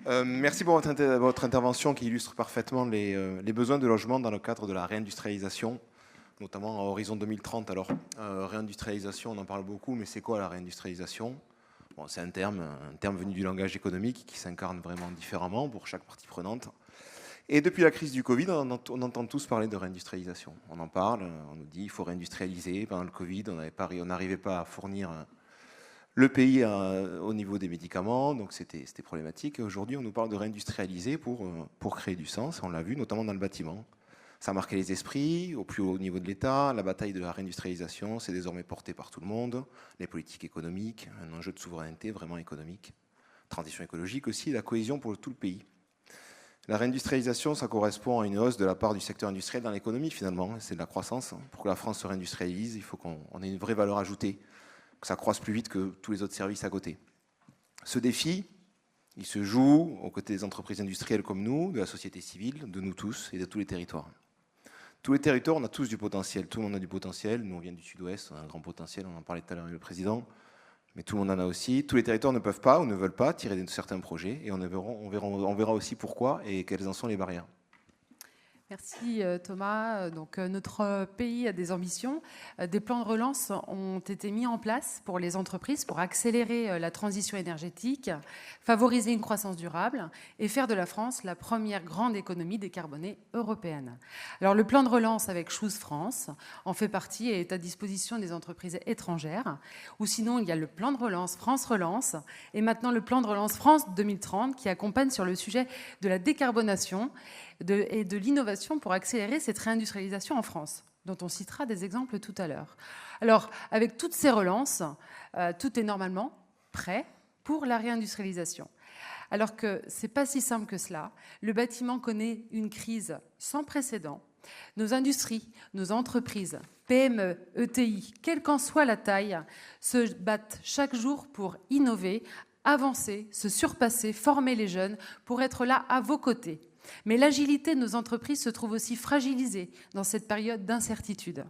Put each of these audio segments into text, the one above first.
Merci pour votre intervention qui illustre parfaitement les besoins de logement dans le cadre de la réindustrialisation, notamment à horizon 2030. Alors, réindustrialisation, on en parle beaucoup, mais c'est quoi la réindustrialisation? Bon, c'est un terme venu du langage économique qui s'incarne vraiment différemment pour chaque partie prenante. Et depuis la crise du Covid, on entend tous parler de réindustrialisation. On en parle, on nous dit qu'il faut réindustrialiser. Pendant le Covid, on n'arrivait pas à fournir le pays au niveau des médicaments, donc c'était problématique. Et aujourd'hui, on nous parle de réindustrialiser pour créer du sens. On l'a vu, notamment dans le bâtiment. Ça a marqué les esprits au plus haut niveau de l'État. La bataille de la réindustrialisation, c'est désormais porté par tout le monde. Les politiques économiques, un enjeu de souveraineté vraiment économique. Transition écologique aussi, la cohésion pour tout le pays. La réindustrialisation, ça correspond à une hausse de la part du secteur industriel dans l'économie, finalement. C'est de la croissance. Pour que la France se réindustrialise, il faut qu'on ait une vraie valeur ajoutée, que ça croisse plus vite que tous les autres services à côté. Ce défi, il se joue aux côtés des entreprises industrielles comme nous, de la société civile, de nous tous et de tous les territoires. Tous les territoires, on a tous du potentiel. Tout le monde a du potentiel. Nous, on vient du sud-ouest, on a un grand potentiel. On en parlait tout à l'heure avec le président. Mais tout le monde en a aussi. Tous les territoires ne peuvent pas ou ne veulent pas tirer de certains projets. Et on verra aussi pourquoi et quelles en sont les barrières. Merci Thomas. Donc, notre pays a des ambitions. Des plans de relance ont été mis en place pour les entreprises pour accélérer la transition énergétique, favoriser une croissance durable et faire de la France la première grande économie décarbonée européenne. Alors, le plan de relance avec Choose France en fait partie et est à disposition des entreprises étrangères. Ou sinon, il y a le plan de relance France Relance et maintenant le plan de relance France 2030 qui accompagne sur le sujet de la décarbonation et de l'innovation pour accélérer cette réindustrialisation en France, dont on citera des exemples tout à l'heure. Alors, avec toutes ces relances, tout est normalement prêt pour la réindustrialisation. Alors que ce n'est pas si simple que cela. Le bâtiment connaît une crise sans précédent. Nos industries, nos entreprises, PME, ETI, quelle qu'en soit la taille, se battent chaque jour pour innover, avancer, se surpasser, former les jeunes pour être là à vos côtés. Mais l'agilité de nos entreprises se trouve aussi fragilisée dans cette période d'incertitude.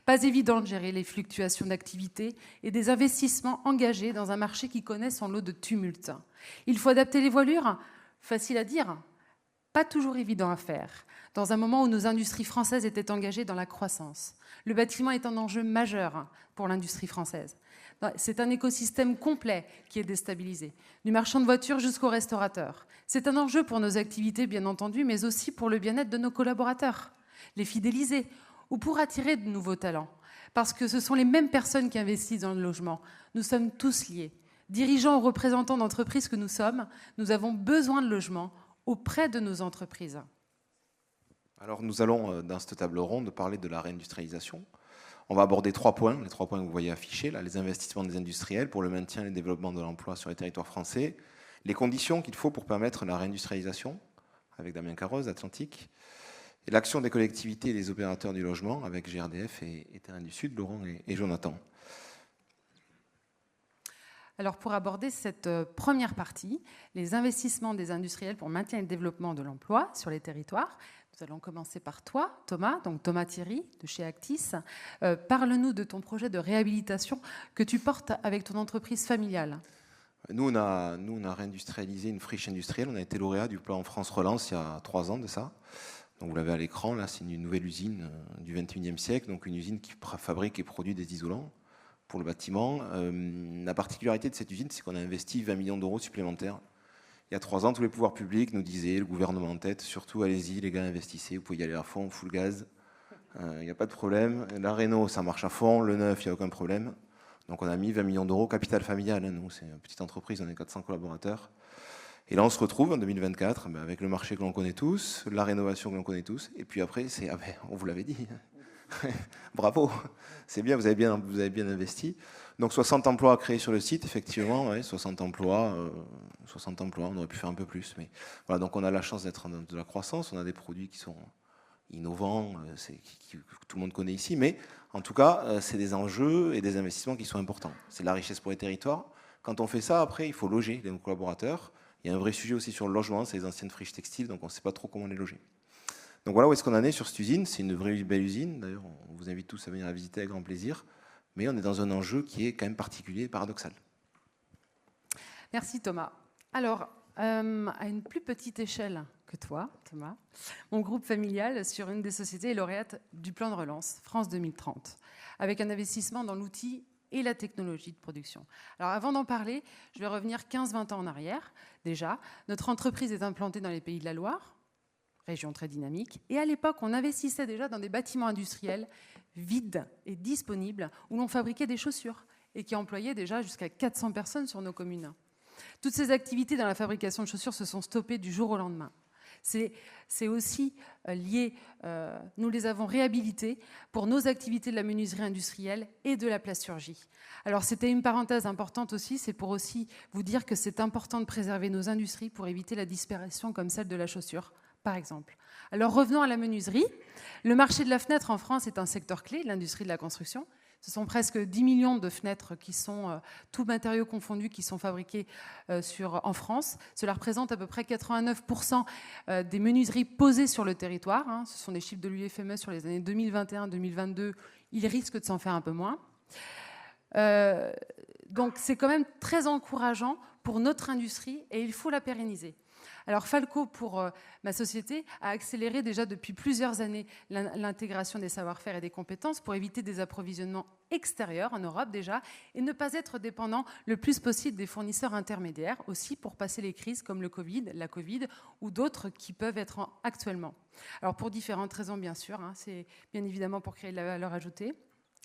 Pas évident de gérer les fluctuations d'activité et des investissements engagés dans un marché qui connaît son lot de tumultes. Il faut adapter les voilures, facile à dire, pas toujours évident à faire, dans un moment où nos industries françaises étaient engagées dans la croissance. Le bâtiment est un enjeu majeur pour l'industrie française. C'est un écosystème complet qui est déstabilisé, du marchand de voitures jusqu'au restaurateur. C'est un enjeu pour nos activités, bien entendu, mais aussi pour le bien-être de nos collaborateurs, les fidéliser ou pour attirer de nouveaux talents. Parce que ce sont les mêmes personnes qui investissent dans le logement. Nous sommes tous liés. Dirigeants ou représentants d'entreprises que nous sommes, nous avons besoin de logements auprès de nos entreprises. Alors nous allons, dans cette table ronde, parler de la réindustrialisation. On va aborder 3 points, les 3 points que vous voyez affichés, là, les investissements des industriels pour le maintien et le développement de l'emploi sur les territoires français, les conditions qu'il faut pour permettre la réindustrialisation, avec Damien Carroz, Atlantique, et l'action des collectivités et des opérateurs du logement, avec GRDF et Terrain du Sud, Laurent et Jonathan. Alors pour aborder cette première partie, les investissements des industriels pour maintenir le développement de l'emploi sur les territoires, nous allons commencer par toi, Thomas, donc Thomas Thierry de chez Actis. Parle-nous de ton projet de réhabilitation que tu portes avec ton entreprise familiale. Nous, on a réindustrialisé une friche industrielle. On a été lauréat du plan France Relance il y a 3 ans de ça. Donc vous l'avez à l'écran, là, c'est une nouvelle usine du 21e siècle, donc une usine qui fabrique et produit des isolants pour le bâtiment. La particularité de cette usine, c'est qu'on a investi 20 millions d'euros supplémentaires. Il y a 3 ans, tous les pouvoirs publics nous disaient, le gouvernement en tête, surtout allez-y les gars, investissez, vous pouvez y aller à fond, full gaz, il n'y a pas de problème. La réno, ça marche à fond, le neuf, il n'y a aucun problème. Donc on a mis 20 millions d'euros, capital familial, hein, nous, c'est une petite entreprise, on est 400 collaborateurs. Et là, on se retrouve en 2024 avec le marché que l'on connaît tous, la rénovation que l'on connaît tous, et puis après, c'est, on vous l'avait dit, bravo, c'est bien, vous avez bien investi. Donc 60 emplois créés sur le site, effectivement, ouais, 60 emplois, on aurait pu faire un peu plus. Mais voilà, donc on a la chance d'être dans de la croissance, on a des produits qui sont innovants, que tout le monde connaît ici, mais en tout cas, c'est des enjeux et des investissements qui sont importants. C'est de la richesse pour les territoires. Quand on fait ça, après, il faut loger nos collaborateurs. Il y a un vrai sujet aussi sur le logement, c'est les anciennes friches textiles, donc on ne sait pas trop comment les loger. Donc voilà où est-ce qu'on en est sur cette usine. C'est une vraie belle usine. D'ailleurs, on vous invite tous à venir la visiter avec grand plaisir. Mais on est dans un enjeu qui est quand même particulier et paradoxal. Merci Thomas. Alors, à une plus petite échelle que toi, Thomas, mon groupe familial sur une des sociétés est lauréate du plan de relance France 2030, avec un investissement dans l'outil et la technologie de production. Alors avant d'en parler, je vais revenir 15-20 ans en arrière. Déjà, notre entreprise est implantée dans les Pays de la Loire, région très dynamique, et à l'époque, on investissait déjà dans des bâtiments industriels vides et disponibles où l'on fabriquait des chaussures et qui employaient déjà jusqu'à 400 personnes sur nos communes. Toutes ces activités dans la fabrication de chaussures se sont stoppées du jour au lendemain. C'est aussi lié, nous les avons réhabilités pour nos activités de la menuiserie industrielle et de la plasturgie. Alors c'était une parenthèse importante aussi, c'est pour aussi vous dire que c'est important de préserver nos industries pour éviter la disparition comme celle de la chaussure, par exemple. Alors revenons à la menuiserie. Le marché de la fenêtre en France est un secteur clé de l'industrie de la construction. Ce sont presque 10 millions de fenêtres qui sont, tous matériaux confondus, qui sont fabriqués en France. Cela représente à peu près 89% des menuiseries posées sur le territoire. Hein. Ce sont des chiffres de l'UFME sur les années 2021-2022. Il risque de s'en faire un peu moins. Donc c'est quand même très encourageant pour notre industrie et il faut la pérenniser. Alors Falco, pour ma société, a accéléré déjà depuis plusieurs années l'intégration des savoir-faire et des compétences pour éviter des approvisionnements extérieurs en Europe déjà et ne pas être dépendant le plus possible des fournisseurs intermédiaires, aussi pour passer les crises comme le Covid, la Covid ou d'autres qui peuvent être actuellement. Alors pour différentes raisons bien sûr, hein, c'est bien évidemment pour créer de la valeur ajoutée,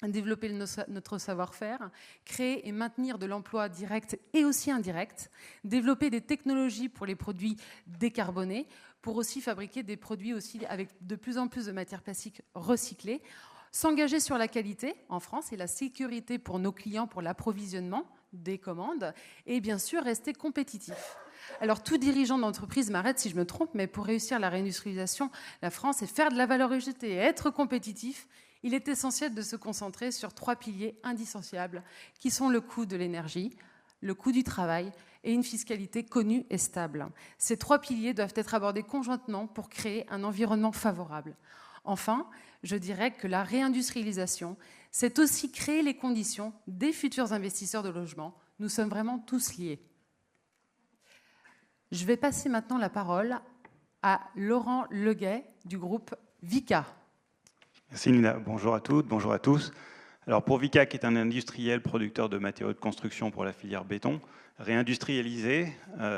développer notre savoir-faire, créer et maintenir de l'emploi direct et aussi indirect, développer des technologies pour les produits décarbonés, pour aussi fabriquer des produits aussi avec de plus en plus de matières plastiques recyclées, s'engager sur la qualité en France et la sécurité pour nos clients pour l'approvisionnement des commandes et bien sûr rester compétitif. Alors tout dirigeant d'entreprise m'arrête si je me trompe, mais pour réussir la réindustrialisation, la France et faire de la valeur ajoutée et être compétitif, il est essentiel de se concentrer sur 3 piliers indissociables qui sont le coût de l'énergie, le coût du travail et une fiscalité connue et stable. Ces 3 piliers doivent être abordés conjointement pour créer un environnement favorable. Enfin, je dirais que la réindustrialisation, c'est aussi créer les conditions des futurs investisseurs de logement. Nous sommes vraiment tous liés. Je vais passer maintenant la parole à Laurent Leguet du groupe Vicat. Merci Nina, bonjour à toutes, bonjour à tous. Alors pour Vicat, qui est un industriel producteur de matériaux de construction pour la filière béton, réindustrialiser,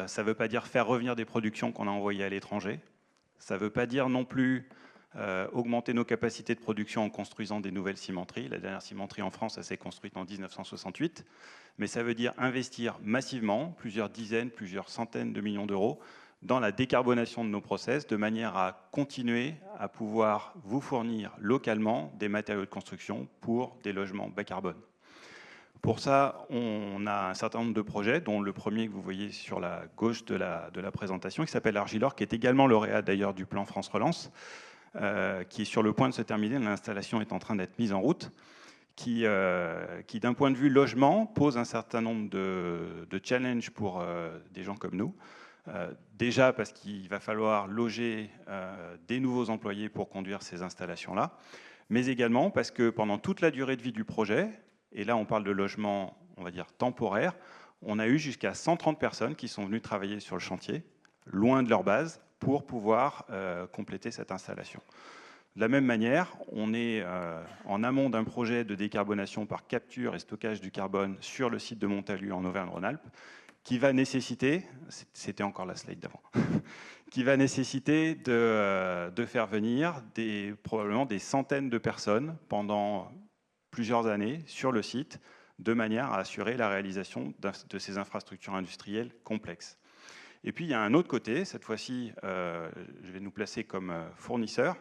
ça ne veut pas dire faire revenir des productions qu'on a envoyées à l'étranger. Ça ne veut pas dire non plus augmenter nos capacités de production en construisant des nouvelles cimenteries. La dernière cimenterie en France, elle s'est construite en 1968. Mais ça veut dire investir massivement, plusieurs dizaines, plusieurs centaines de millions d'euros, dans la décarbonation de nos process, de manière à continuer à pouvoir vous fournir localement des matériaux de construction pour des logements bas carbone. Pour ça, on a un certain nombre de projets, dont le premier que vous voyez sur la gauche de la présentation, qui s'appelle Argilor, qui est également lauréat d'ailleurs du plan France Relance, qui est sur le point de se terminer. L'installation est en train d'être mise en route, qui d'un point de vue logement, pose un certain nombre de challenges pour des gens comme nous. Déjà parce qu'il va falloir loger des nouveaux employés pour conduire ces installations-là, mais également parce que pendant toute la durée de vie du projet, et là on parle de logement, on va dire temporaire, on a eu jusqu'à 130 personnes qui sont venues travailler sur le chantier, loin de leur base, pour pouvoir compléter cette installation. De la même manière, on est en amont d'un projet de décarbonation par capture et stockage du carbone sur le site de Montalieu en Auvergne-Rhône-Alpes, qui va nécessiter, c'était encore la slide d'avant, qui va nécessiter de faire venir probablement des centaines de personnes pendant plusieurs années sur le site, de manière à assurer la réalisation de ces infrastructures industrielles complexes. Et puis il y a un autre côté, cette fois-ci, je vais nous placer comme fournisseur,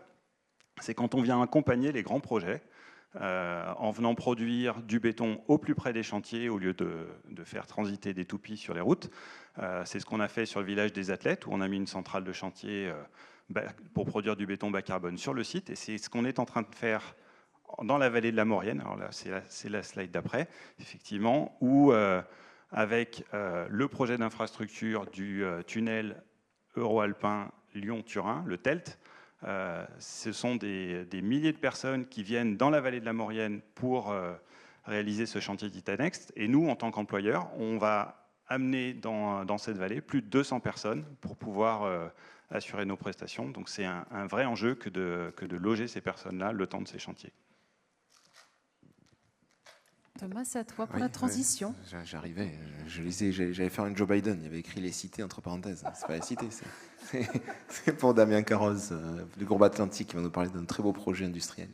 c'est quand on vient accompagner les grands projets, en venant produire du béton au plus près des chantiers au lieu de faire transiter des toupies sur les routes. C'est ce qu'on a fait sur le village des Athlètes, où on a mis une centrale de chantier pour produire du béton bas carbone sur le site. Et c'est ce qu'on est en train de faire dans la vallée de la Maurienne. Alors là, c'est la slide d'après, effectivement, où avec le projet d'infrastructure du tunnel euro-alpin Lyon-Turin, le TELT, ce sont des milliers de personnes qui viennent dans la vallée de la Maurienne pour réaliser ce chantier Titanext. Et nous, en tant qu'employeurs, on va amener dans cette vallée plus de 200 personnes pour pouvoir assurer nos prestations. Donc c'est un vrai enjeu que de loger ces personnes-là le temps de ces chantiers. Thomas, c'est à toi pour la transition. Ouais, j'arrivais, j'allais faire un Joe Biden, il y avait écrit les cités entre parenthèses. C'est pas les cités, c'est pour Damien Carroz du Groupe Atlantique qui va nous parler d'un très beau projet industriel.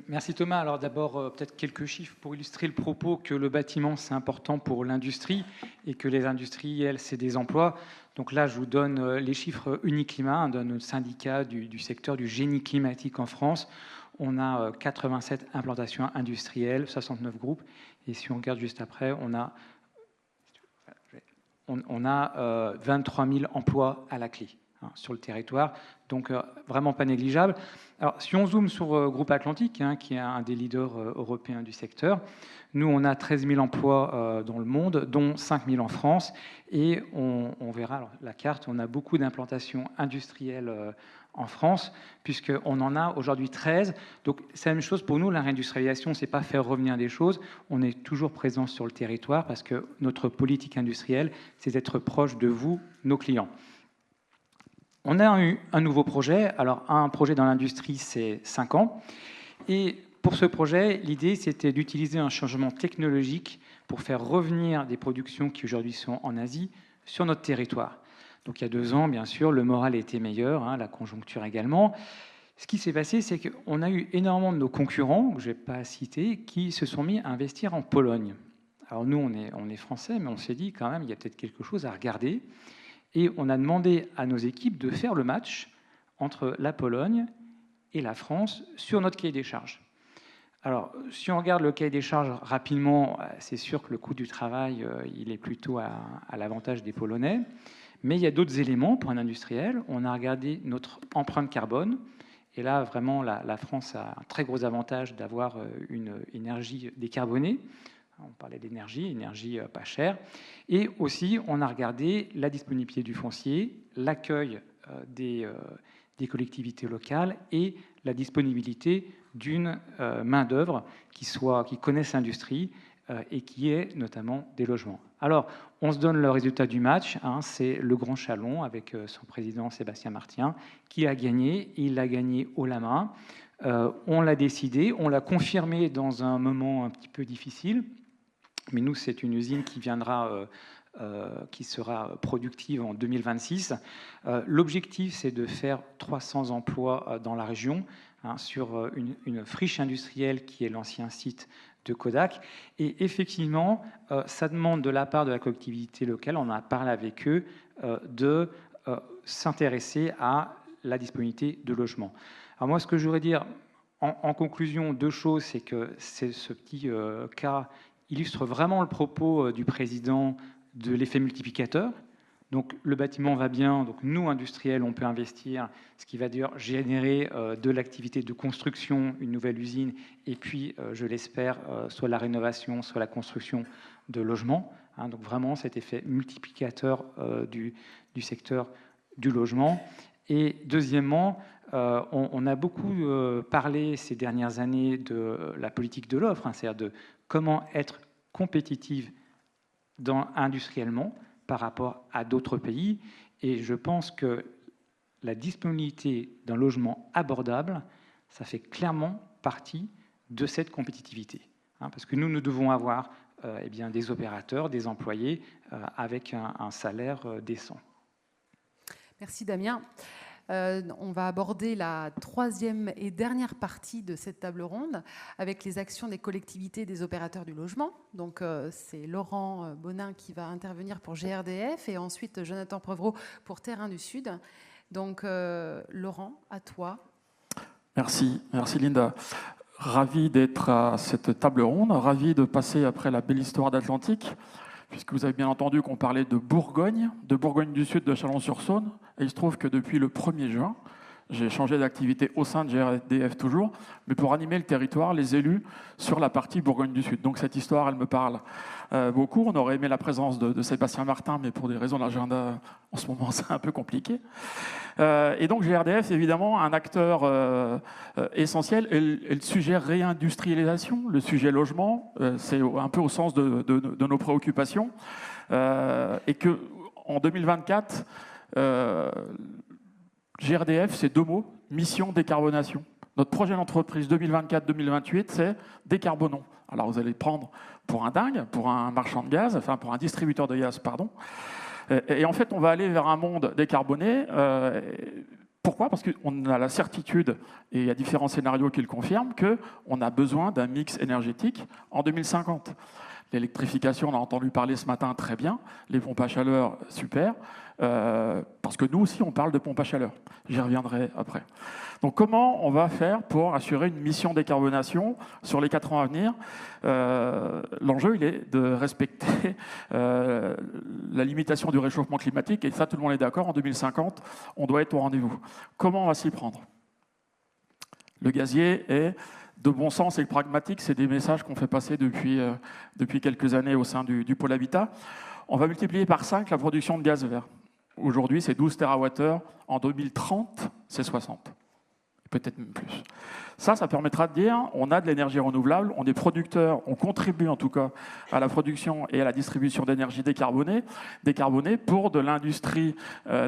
Merci Thomas. Alors d'abord, peut-être quelques chiffres pour illustrer le propos que le bâtiment, c'est important pour l'industrie et que les industriels, c'est des emplois. Donc là, je vous donne les chiffres Uniclimat, de notre syndicat du secteur du génie climatique en France. On a 87 implantations industrielles, 69 groupes. Et si on regarde juste après, on a 23 000 emplois à la clé sur le territoire. Donc vraiment pas négligeable. Alors si on zoome sur Groupe Atlantique, qui est un des leaders européens du secteur, nous on a 13 000 emplois dans le monde, dont 5 000 en France. Et on verra alors, la carte, on a beaucoup d'implantations industrielles en France, puisqu'on en a aujourd'hui 13. Donc c'est la même chose pour nous, la réindustrialisation, c'est pas faire revenir des choses, on est toujours présent sur le territoire, parce que notre politique industrielle, c'est d'être proche de vous, nos clients. On a eu un nouveau projet. Alors, un projet dans l'industrie, c'est 5 ans. Et pour ce projet, l'idée, c'était d'utiliser un changement technologique pour faire revenir des productions qui aujourd'hui sont en Asie sur notre territoire. Donc, il y a 2 ans, bien sûr, le moral était meilleur, la conjoncture également. Ce qui s'est passé, c'est qu'on a eu énormément de nos concurrents, que je ne vais pas citer, qui se sont mis à investir en Pologne. Alors, nous, on est français, mais on s'est dit quand même, il y a peut-être quelque chose à regarder. Et on a demandé à nos équipes de faire le match entre la Pologne et la France sur notre cahier des charges. Alors, si on regarde le cahier des charges rapidement, c'est sûr que le coût du travail, il est plutôt à l'avantage des Polonais. Mais il y a d'autres éléments pour un industriel. On a regardé notre empreinte carbone. Et là, vraiment, la France a un très gros avantage d'avoir une énergie décarbonée. On parlait d'énergie, énergie pas chère. Et aussi, on a regardé la disponibilité du foncier, l'accueil des collectivités locales et la disponibilité d'une main-d'œuvre qui connaisse l'industrie et qui ait notamment des logements. Alors, on se donne le résultat du match. C'est le Grand Chalon avec son président Sébastien Martien qui a gagné. Il l'a gagné haut la main. On l'a décidé, on l'a confirmé dans un moment un petit peu difficile. Mais nous, c'est une usine qui sera productive en 2026. L'objectif, c'est de faire 300 emplois dans la région, sur une friche industrielle qui est l'ancien site de Kodak. Et effectivement, ça demande de la part de la collectivité locale, on a parlé avec eux, de s'intéresser à la disponibilité de logements. Alors moi, ce que je voudrais dire en conclusion, 2 choses, c'est que ce petit cas illustre vraiment le propos du président de l'effet multiplicateur. Donc le bâtiment va bien, donc nous, industriels, on peut investir, ce qui va générer de l'activité de construction, une nouvelle usine, et puis, je l'espère, soit la rénovation, soit la construction de logements. Donc vraiment cet effet multiplicateur du secteur du logement. Et deuxièmement, on a beaucoup parlé ces dernières années de la politique de l'offre, c'est-à-dire de comment être compétitive industriellement par rapport à d'autres pays. Et je pense que la disponibilité d'un logement abordable, ça fait clairement partie de cette compétitivité. Parce que nous devons avoir des opérateurs, des employés avec un salaire décent. Merci Damien. On va aborder la 3e et dernière partie de cette table ronde avec les actions des collectivités et des opérateurs du logement. Donc c'est Laurent Bonin qui va intervenir pour GRDF et ensuite Jonathan Prevraud pour Terrain du Sud. Donc Laurent, à toi. Merci Linda. Ravi d'être à cette table ronde, ravi de passer après la belle histoire d'Atlantique, puisque vous avez bien entendu qu'on parlait de Bourgogne du Sud, de Chalon-sur-Saône. Et il se trouve que depuis le 1er juin, j'ai changé d'activité au sein de GRDF toujours, mais pour animer le territoire, les élus sur la partie Bourgogne du Sud. Donc cette histoire, elle me parle beaucoup. On aurait aimé la présence de Sébastien Martin, mais pour des raisons d'agenda, en ce moment, c'est un peu compliqué. Et donc GRDF, évidemment, un acteur essentiel. Et le sujet réindustrialisation, le sujet logement, c'est un peu au sens de nos préoccupations. et qu'en 2024, GRDF, c'est 2 mots, mission, décarbonation. Notre projet d'entreprise 2024-2028, c'est décarbonons. Alors vous allez prendre pour un dingue, pour un marchand de gaz, enfin pour un distributeur de gaz, pardon. Et en fait, on va aller vers un monde décarboné. Pourquoi ? Parce qu'on a la certitude, et il y a différents scénarios qui le confirment, qu'on a besoin d'un mix énergétique en 2050. L'électrification, on a entendu parler ce matin, très bien. Les pompes à chaleur, super. Parce que nous aussi, on parle de pompes à chaleur. J'y reviendrai après. Donc, comment on va faire pour assurer une mission décarbonation sur les 4 ans à venir ? L'enjeu, il est de respecter la limitation du réchauffement climatique. Et ça, tout le monde est d'accord. En 2050, on doit être au rendez-vous. Comment on va s'y prendre ? Le gazier est de bon sens et pragmatique. C'est des messages qu'on fait passer depuis quelques années au sein du pôle Habitat. On va multiplier par 5 la production de gaz vert. Aujourd'hui, c'est 12 TWh. En 2030, c'est 60. Peut-être même plus. Ça permettra de dire on a de l'énergie renouvelable, on est producteur, on contribue en tout cas à la production et à la distribution d'énergie décarbonée pour de l'industrie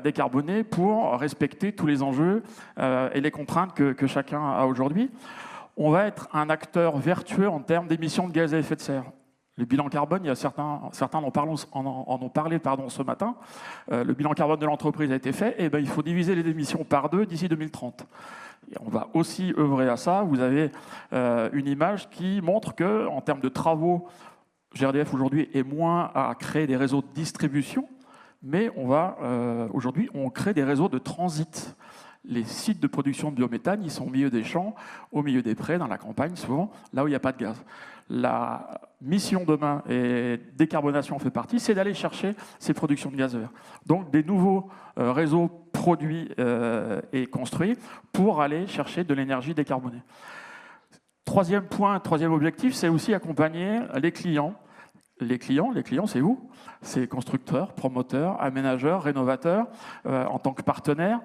décarbonée, pour respecter tous les enjeux et les contraintes que chacun a aujourd'hui. On va être un acteur vertueux en termes d'émissions de gaz à effet de serre. Le bilan carbone, il y a certains en ont parlé ce matin. Le bilan carbone de l'entreprise a été fait. Et il faut diviser les émissions par 2 d'ici 2030. Et on va aussi œuvrer à ça. Vous avez une image qui montre qu'en termes de travaux, GRDF aujourd'hui est moins à créer des réseaux de distribution, mais aujourd'hui, on crée des réseaux de transit. Les sites de production de biométhane, ils sont au milieu des champs, au milieu des prés, dans la campagne, souvent, là où il n'y a pas de gaz. La mission demain, et décarbonation fait partie, c'est d'aller chercher ces productions de gaz vert. Donc des nouveaux réseaux produits et construits pour aller chercher de l'énergie décarbonée. Troisième point, troisième objectif, c'est aussi accompagner les clients. Les clients, c'est où ? C'est constructeurs, promoteurs, aménageurs, rénovateurs, en tant que partenaires,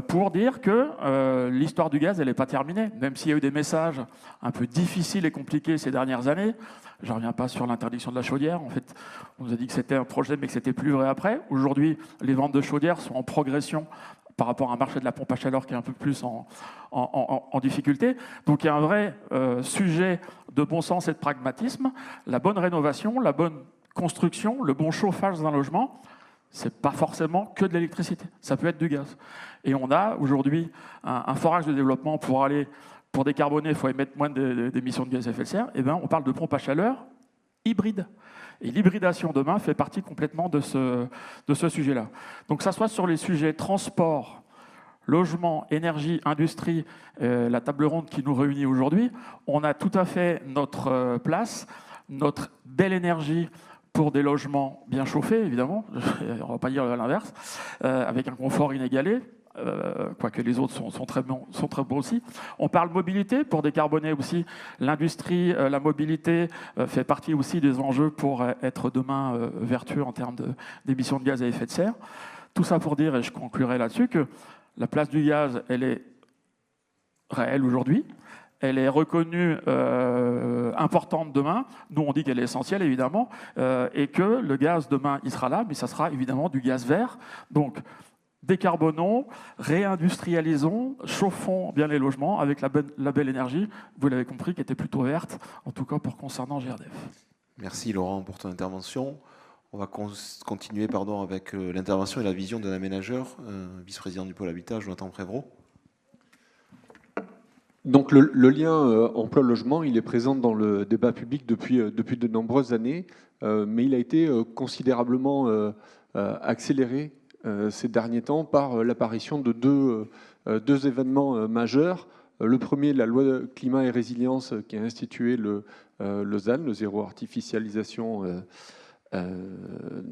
pour dire que l'histoire du gaz, elle n'est pas terminée. Même s'il y a eu des messages un peu difficiles et compliqués ces dernières années, je ne reviens pas sur l'interdiction de la chaudière. En fait, on nous a dit que c'était un projet, mais que ce n'était plus vrai après. Aujourd'hui, les ventes de chaudières sont en progression par rapport à un marché de la pompe à chaleur qui est un peu plus en difficulté. Donc il y a un vrai sujet de bon sens et de pragmatisme. La bonne rénovation, la bonne construction, le bon chauffage d'un logement, ce n'est pas forcément que de l'électricité, ça peut être du gaz. Et on a aujourd'hui un forage de développement pour décarboner, il faut émettre moins d'émissions de gaz à effet de serre. On parle de pompe à chaleur hybride. Et l'hybridation demain fait partie complètement de ce sujet-là. Donc, que ça soit sur les sujets transport, logement, énergie, industrie, la table ronde qui nous réunit aujourd'hui, on a tout à fait notre place, notre belle énergie pour des logements bien chauffés, évidemment, on ne va pas dire l'inverse, avec un confort inégalé, quoique les autres sont très bons aussi. On parle mobilité pour décarboner aussi l'industrie, la mobilité fait partie aussi des enjeux pour être demain vertueux en termes d'émissions de gaz à effet de serre. Tout ça pour dire, et je conclurai là-dessus, que la place du gaz, elle est réelle aujourd'hui. Elle est reconnue importante demain. Nous, on dit qu'elle est essentielle, évidemment, et que le gaz, demain, il sera là, mais ça sera évidemment du gaz vert. Donc, décarbonons, réindustrialisons, chauffons bien les logements avec la belle énergie, vous l'avez compris, qui était plutôt verte, en tout cas pour concernant GRDF. Merci Laurent pour ton intervention. On va continuer avec l'intervention et la vision d'un aménageur, vice-président du pôle Habitat, Jonathan Prévraud. Donc le lien emploi-logement, il est présent dans le débat public depuis de nombreuses années, mais il a été considérablement accéléré ces derniers temps par l'apparition de deux événements majeurs. Le premier, la loi climat et résilience qui a institué le ZAN, le zéro artificialisation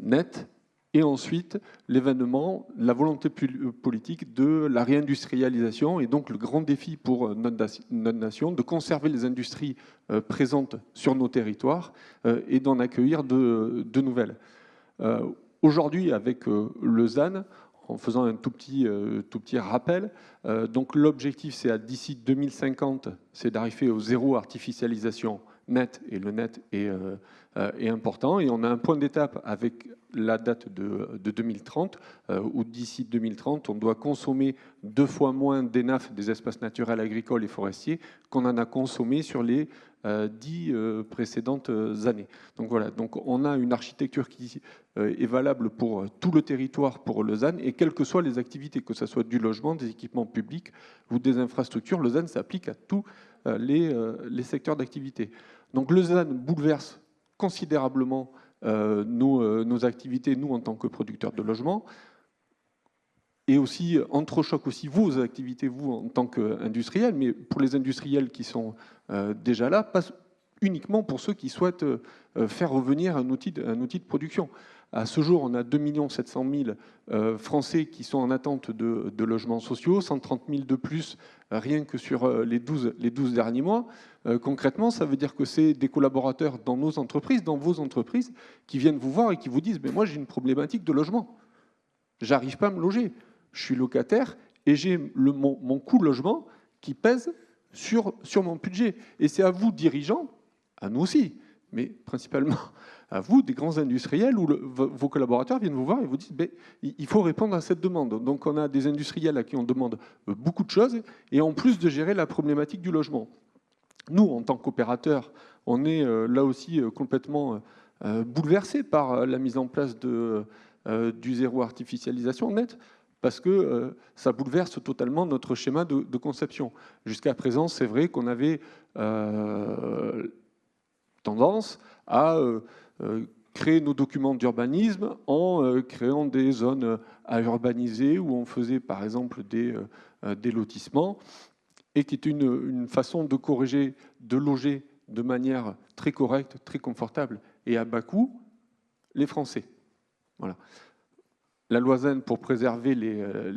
nette, et ensuite l'événement, la volonté politique de la réindustrialisation, et donc le grand défi pour notre nation de conserver les industries présentes sur nos territoires et d'en accueillir de nouvelles. Aujourd'hui, avec le ZAN, en faisant un tout petit rappel, donc l'objectif, c'est d'ici 2050, c'est d'arriver au zéro artificialisation net, et le net est est important. Et on a un point d'étape avec la date de 2030, où d'ici 2030, on doit consommer 2 fois moins d'ENAF, des espaces naturels agricoles et forestiers, qu'on en a consommé sur les 10 précédentes années. Donc voilà, donc on a une architecture qui est valable pour tout le territoire, pour le ZAN, et quelles que soient les activités, que ce soit du logement, des équipements publics ou des infrastructures, le ZAN s'applique à tous les secteurs d'activité. Donc le ZAN bouleverse considérablement nos activités, nous en tant que producteurs de logements, et aussi entrechoque aussi vos activités, vous en tant qu'industriels, mais pour les industriels qui sont déjà là, pas uniquement pour ceux qui souhaitent faire revenir un outil de production. À ce jour, on a 2 700 000 Français qui sont en attente de logements sociaux, 130 000 de plus rien que sur les 12 derniers mois. Concrètement, ça veut dire que c'est des collaborateurs dans nos entreprises, dans vos entreprises, qui viennent vous voir et qui vous disent « Mais moi, j'ai une problématique de logement. J'arrive pas à me loger. Je suis locataire et j'ai mon coût logement qui pèse sur mon budget. » Et c'est à vous, dirigeants, à nous aussi, mais principalement à vous, des grands industriels, où vos collaborateurs viennent vous voir et vous disent il faut répondre à cette demande. Donc on a des industriels à qui on demande beaucoup de choses, et en plus de gérer la problématique du logement. Nous, en tant qu'opérateurs, on est là aussi complètement bouleversés par la mise en place du zéro artificialisation nette, parce que ça bouleverse totalement notre schéma de conception. Jusqu'à présent, c'est vrai qu'on avait tendance à créer nos documents d'urbanisme en créant des zones à urbaniser, où on faisait par exemple des lotissements, et qui est une façon de corriger, de loger de manière très correcte, très confortable et à bas coût les Français. Voilà. La loi ZAN, pour préserver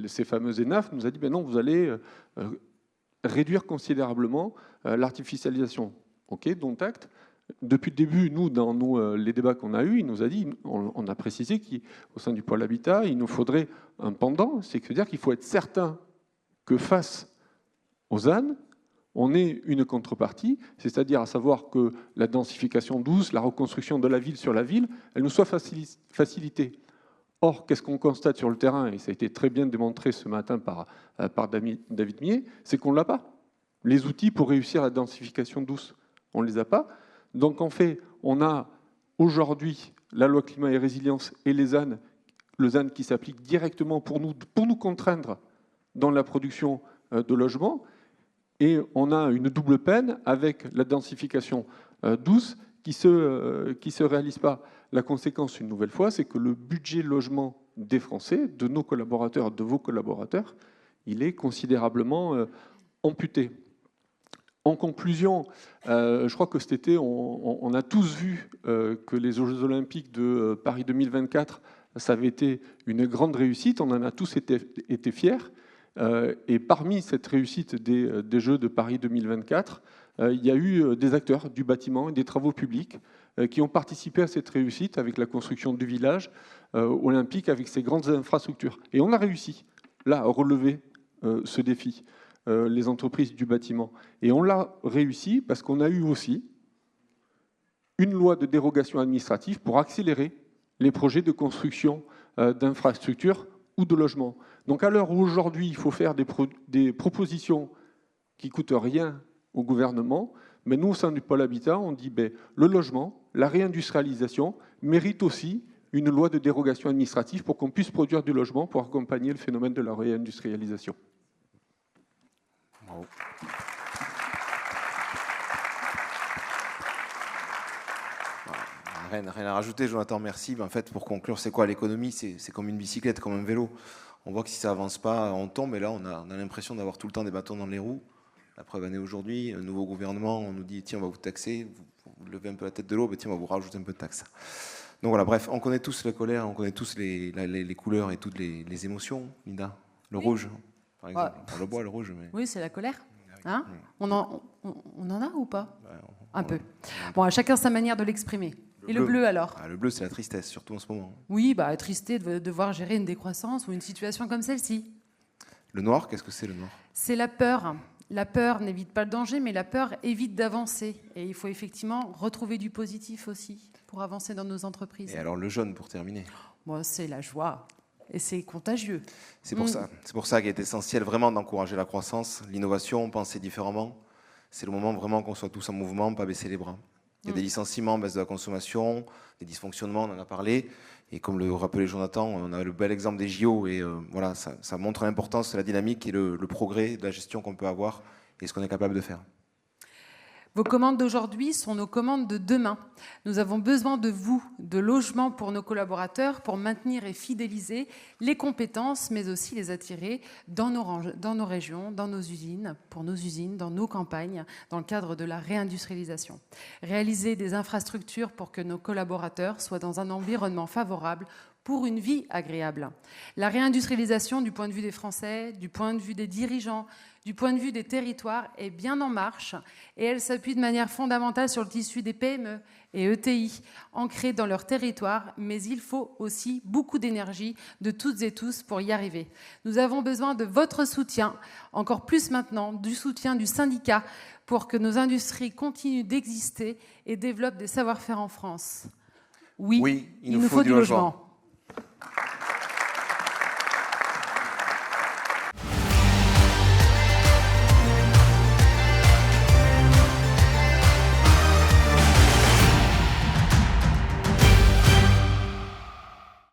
ces fameux ENAF, nous a dit non, vous allez réduire considérablement l'artificialisation. OK, dont acte. Depuis le début, nous, dans les débats qu'on a eus, il nous a dit, on a précisé qu'au sein du pôle habitat, il nous faudrait un pendant, c'est-à-dire qu'il faut être certain que face aux ZAN, on ait une contrepartie, c'est-à-dire à savoir que la densification douce, la reconstruction de la ville sur la ville, elle nous soit facilitée. Or, qu'est-ce qu'on constate sur le terrain, et ça a été très bien démontré ce matin par David Millet, c'est qu'on ne l'a pas. Les outils pour réussir la densification douce, on ne les a pas. Donc en fait, on a aujourd'hui la loi climat et résilience et le ZAN qui s'applique directement pour nous contraindre dans la production de logements, et on a une double peine avec la densification douce qui se réalise pas. La conséquence, une nouvelle fois, c'est que le budget logement des Français, de nos collaborateurs, de vos collaborateurs, il est considérablement amputé. En conclusion, je crois que cet été, on a tous vu que les Jeux Olympiques de Paris 2024, ça avait été une grande réussite. On en a tous été fiers. Et parmi cette réussite des Jeux de Paris 2024, il y a eu des acteurs du bâtiment et des travaux publics qui ont participé à cette réussite avec la construction du village olympique, avec ces grandes infrastructures. Et on a réussi, là, à relever ce défi. Les entreprises du bâtiment. Et on l'a réussi parce qu'on a eu aussi une loi de dérogation administrative pour accélérer les projets de construction d'infrastructures ou de logements. Donc à l'heure où aujourd'hui il faut faire des propositions qui ne coûtent rien au gouvernement, mais nous au sein du pôle habitat, on dit le logement, la réindustrialisation mérite aussi une loi de dérogation administrative pour qu'on puisse produire du logement pour accompagner le phénomène de la réindustrialisation. Bravo. Rien à rajouter, Jonathan, merci. En fait, pour conclure, c'est quoi l'économie? C'est comme une bicyclette, comme un vélo. On voit que si ça avance pas, on tombe, et là, on a l'impression d'avoir tout le temps des bâtons dans les roues. La preuve en est aujourd'hui, un nouveau gouvernement, on nous dit, tiens, on va vous taxer, vous levez un peu la tête de l'eau, tiens, on va vous rajouter un peu de taxes. Donc voilà, bref, on connaît tous la colère, on connaît tous les couleurs et toutes les émotions, Linda. Le rouge, par exemple. On le boit, le rouge. Mais... Oui, c'est la colère. Hein, on en a ou pas? Un peu. Bon, à chacun sa manière de l'exprimer. Et le bleu alors? Le bleu, c'est la tristesse, surtout en ce moment. Oui, attristé de devoir gérer une décroissance ou une situation comme celle-ci. Le noir, qu'est-ce que c'est le noir? C'est la peur. La peur n'évite pas le danger, mais la peur évite d'avancer. Et il faut effectivement retrouver du positif aussi. pour avancer dans nos entreprises. Et alors le jeune, pour terminer. Moi, c'est la joie. Et c'est contagieux. C'est pour ça qu'il est essentiel vraiment d'encourager la croissance, l'innovation, penser différemment. C'est le moment vraiment qu'on soit tous en mouvement, pas baisser les bras. Il y a des licenciements, baisse de la consommation, des dysfonctionnements, on en a parlé. Et comme le rappelait Jonathan, on a le bel exemple des JO. Et voilà, ça montre l'importance de la dynamique et le progrès de la gestion qu'on peut avoir et ce qu'on est capable de faire. Vos commandes d'aujourd'hui sont nos commandes de demain. Nous avons besoin de vous, de logements pour nos collaborateurs, pour maintenir et fidéliser les compétences, mais aussi les attirer dans nos régions, dans nos usines, pour nos usines, dans nos campagnes, dans le cadre de la réindustrialisation. Réaliser des infrastructures pour que nos collaborateurs soient dans un environnement favorable pour une vie agréable. La réindustrialisation du point de vue des Français, du point de vue des dirigeants, du point de vue des territoires est bien en marche et elle s'appuie de manière fondamentale sur le tissu des PME et ETI ancrés dans leur territoire, mais il faut aussi beaucoup d'énergie de toutes et tous pour y arriver. Nous avons besoin de votre soutien, encore plus maintenant, du soutien du syndicat pour que nos industries continuent d'exister et développent des savoir-faire en France. Oui, il nous faut du logement.